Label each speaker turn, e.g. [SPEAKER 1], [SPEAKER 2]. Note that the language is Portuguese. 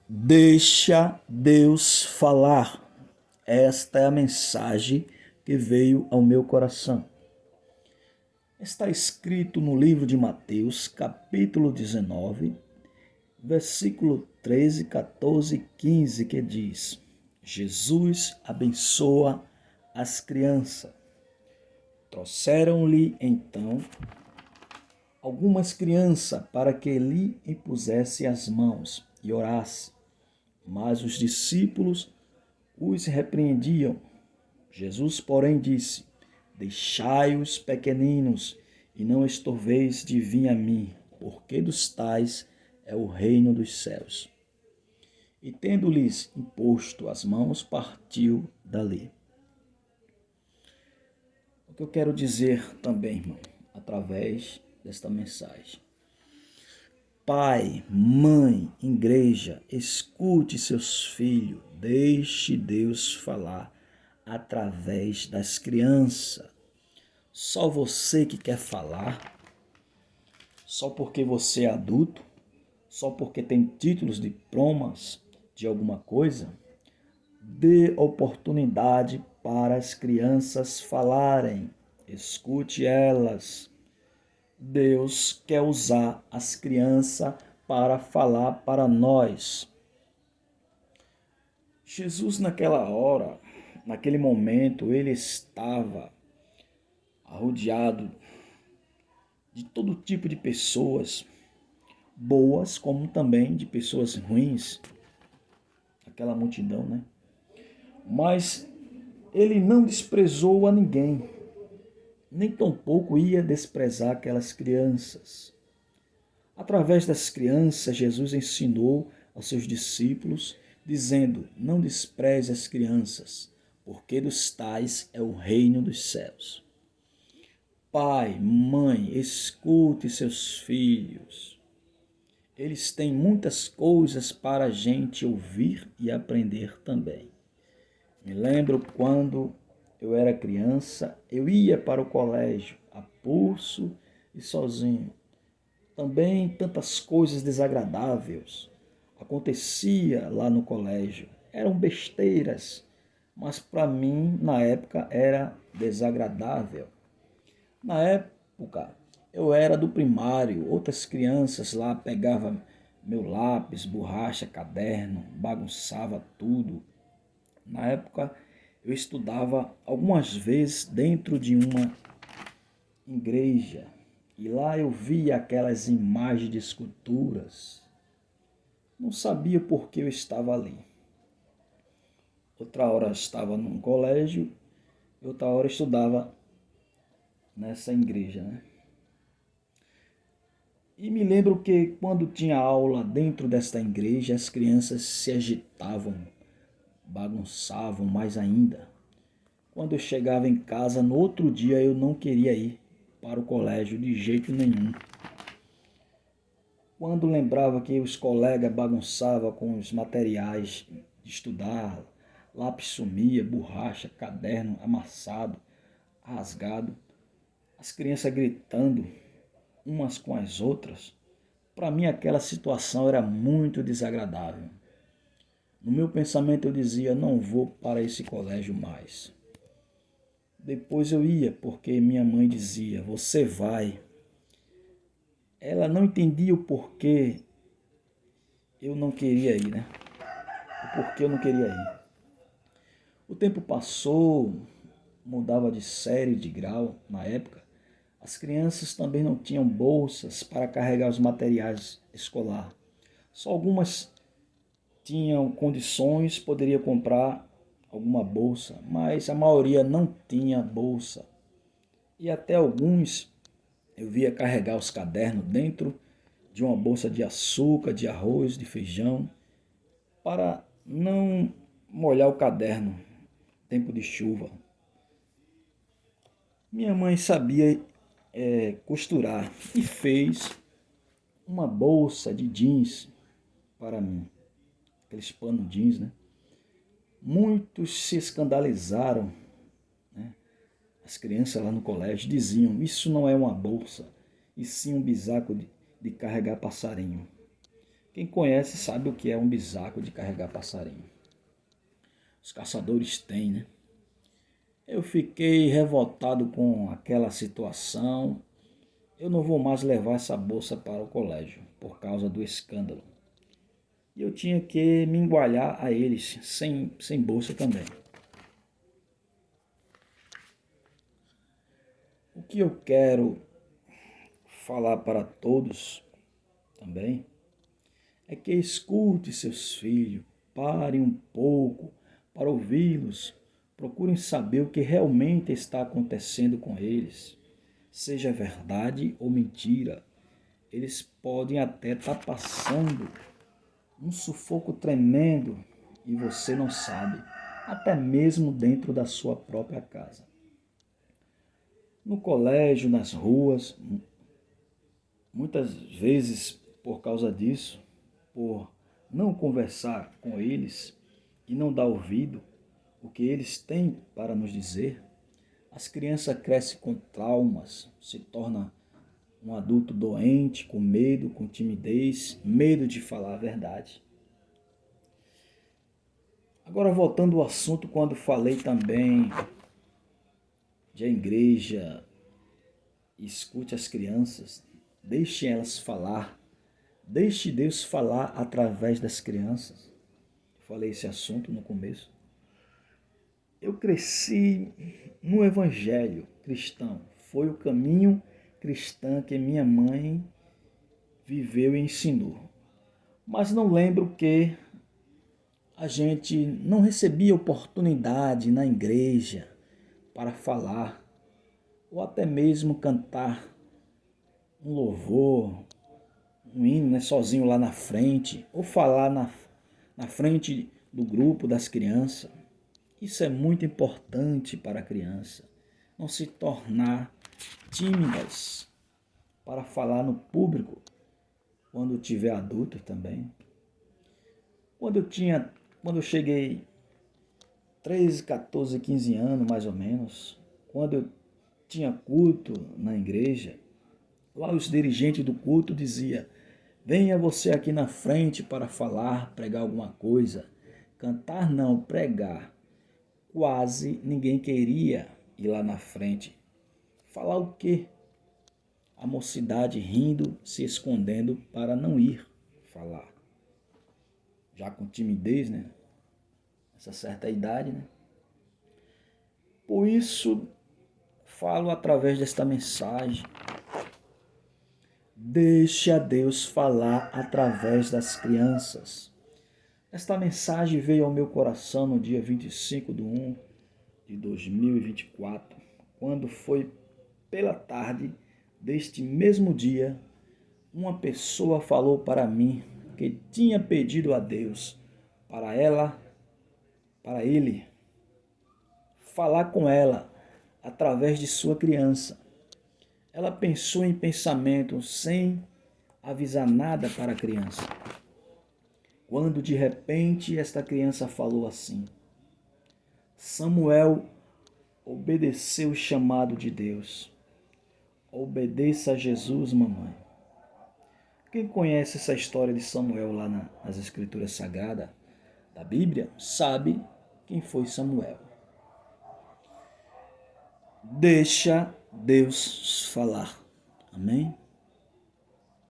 [SPEAKER 1] Deixa Deus falar. Esta é a mensagem que veio ao meu coração. Está escrito no livro de Mateus, capítulo 19, versículo 13, 14 e 15, que diz: Jesus abençoa as crianças. Trouxeram-lhe então algumas crianças para que lhe impusesse as mãos e orasse. Mas os discípulos os repreendiam. Jesus, porém, disse: Deixai os pequeninos e não estorveis de vir a mim, porque dos tais é o reino dos céus. E tendo-lhes imposto as mãos, partiu dali. O que eu quero dizer também, irmão, através desta mensagem: Pai, mãe, igreja, escute seus filhos, deixe Deus falar através das crianças. Só você que quer falar, só porque você é adulto, só porque tem títulos, diplomas de alguma coisa, dê oportunidade para as crianças falarem, escute elas. Deus quer usar as crianças para falar para nós. Jesus, naquela hora, naquele momento, ele estava rodeado de todo tipo de pessoas, boas como também de pessoas ruins, aquela multidão, né? Mas ele não desprezou a ninguém, nem tampouco ia desprezar aquelas crianças. Através das crianças, Jesus ensinou aos seus discípulos, dizendo: Não despreze as crianças, porque dos tais é o reino dos céus. Pai, mãe, escute seus filhos. Eles têm muitas coisas para a gente ouvir e aprender também. Me lembro quando eu era criança, eu ia para o colégio a pulso e sozinho. Também tantas coisas desagradáveis acontecia lá no colégio. Eram besteiras, mas para mim, na época, era desagradável. Na época, eu era do primário, outras crianças lá pegavam meu lápis, borracha, caderno, bagunçava tudo. Na época, eu estudava algumas vezes dentro de uma igreja e lá eu via aquelas imagens de esculturas. Não sabia por que eu estava ali. Outra hora eu estava num colégio, outra hora eu estudava nessa igreja, né? E me lembro que quando tinha aula dentro desta igreja, as crianças se agitavam, bagunçavam mais ainda. Quando eu chegava em casa, no outro dia eu não queria ir para o colégio de jeito nenhum. Quando lembrava que os colegas bagunçavam com os materiais de estudar, lápis sumia, borracha, caderno amassado, rasgado, as crianças gritando umas com as outras, para mim aquela situação era muito desagradável. No meu pensamento eu dizia: não vou para esse colégio mais. Depois eu ia, porque minha mãe dizia: você vai. Ela não entendia o porquê eu não queria ir, né? O porquê eu não queria ir. O tempo passou, mudava de série, de grau na época. As crianças também não tinham bolsas para carregar os materiais escolar. Só algumas tinham condições, poderia comprar alguma bolsa, mas a maioria não tinha bolsa. E até alguns eu via carregar os cadernos dentro de uma bolsa de açúcar, de arroz, de feijão, para não molhar o caderno, tempo de chuva. Minha mãe sabia costurar e fez uma bolsa de jeans para mim, aqueles panos jeans, né? Muitos se escandalizaram, né? As crianças lá no colégio diziam: isso não é uma bolsa, e sim um bisaco de carregar passarinho. Quem conhece sabe o que é um bisaco de carregar passarinho. Os caçadores têm, né? Eu fiquei revoltado com aquela situação. Eu não vou mais levar essa bolsa para o colégio por causa do escândalo. E eu tinha que me engualhar a eles sem bolsa também. O que eu quero falar para todos também é que escute seus filhos, parem um pouco para ouvi-los, procurem saber o que realmente está acontecendo com eles, seja verdade ou mentira. Eles podem até estar passando um sufoco tremendo e você não sabe, até mesmo dentro da sua própria casa. No colégio, nas ruas, muitas vezes por causa disso, por não conversar com eles e não dar ouvido o que eles têm para nos dizer, as crianças crescem com traumas, se tornam um adulto doente, com medo, com timidez, medo de falar a verdade. Agora, voltando ao assunto, quando falei também de a igreja, escute as crianças, deixe elas falar, deixe Deus falar através das crianças. Falei esse assunto no começo. Eu cresci no evangelho cristão, foi o caminho cristão que minha mãe viveu e ensinou. Mas não lembro que a gente não recebia oportunidade na igreja para falar, ou até mesmo cantar um louvor, um hino, né, sozinho lá na frente, ou falar na frente do grupo das crianças. Isso é muito importante para a criança, não se tornar tímidas para falar no público quando tiver adulto também. Quando eu cheguei 13, 14, 15 anos mais ou menos, quando eu tinha culto na igreja, lá os dirigentes do culto diziam: venha você aqui na frente para falar, pregar alguma coisa. Cantar não, pregar. Quase ninguém queria ir lá na frente. Falar o quê? A mocidade rindo, se escondendo para não ir falar. Já com timidez, né? Essa certa idade, né? Por isso, falo através desta mensagem. Deixe a Deus falar através das crianças. Esta mensagem veio ao meu coração no dia 25/1 de 2024, quando foi pela tarde deste mesmo dia, uma pessoa falou para mim que tinha pedido a Deus para ele, falar com ela através de sua criança. Ela pensou em pensamento sem avisar nada para a criança. Quando de repente esta criança falou assim: Samuel obedeceu o chamado de Deus. Obedeça a Jesus, mamãe. Quem conhece essa história de Samuel lá nas Escrituras Sagradas da Bíblia, sabe quem foi Samuel. Deixa Deus falar. Amém?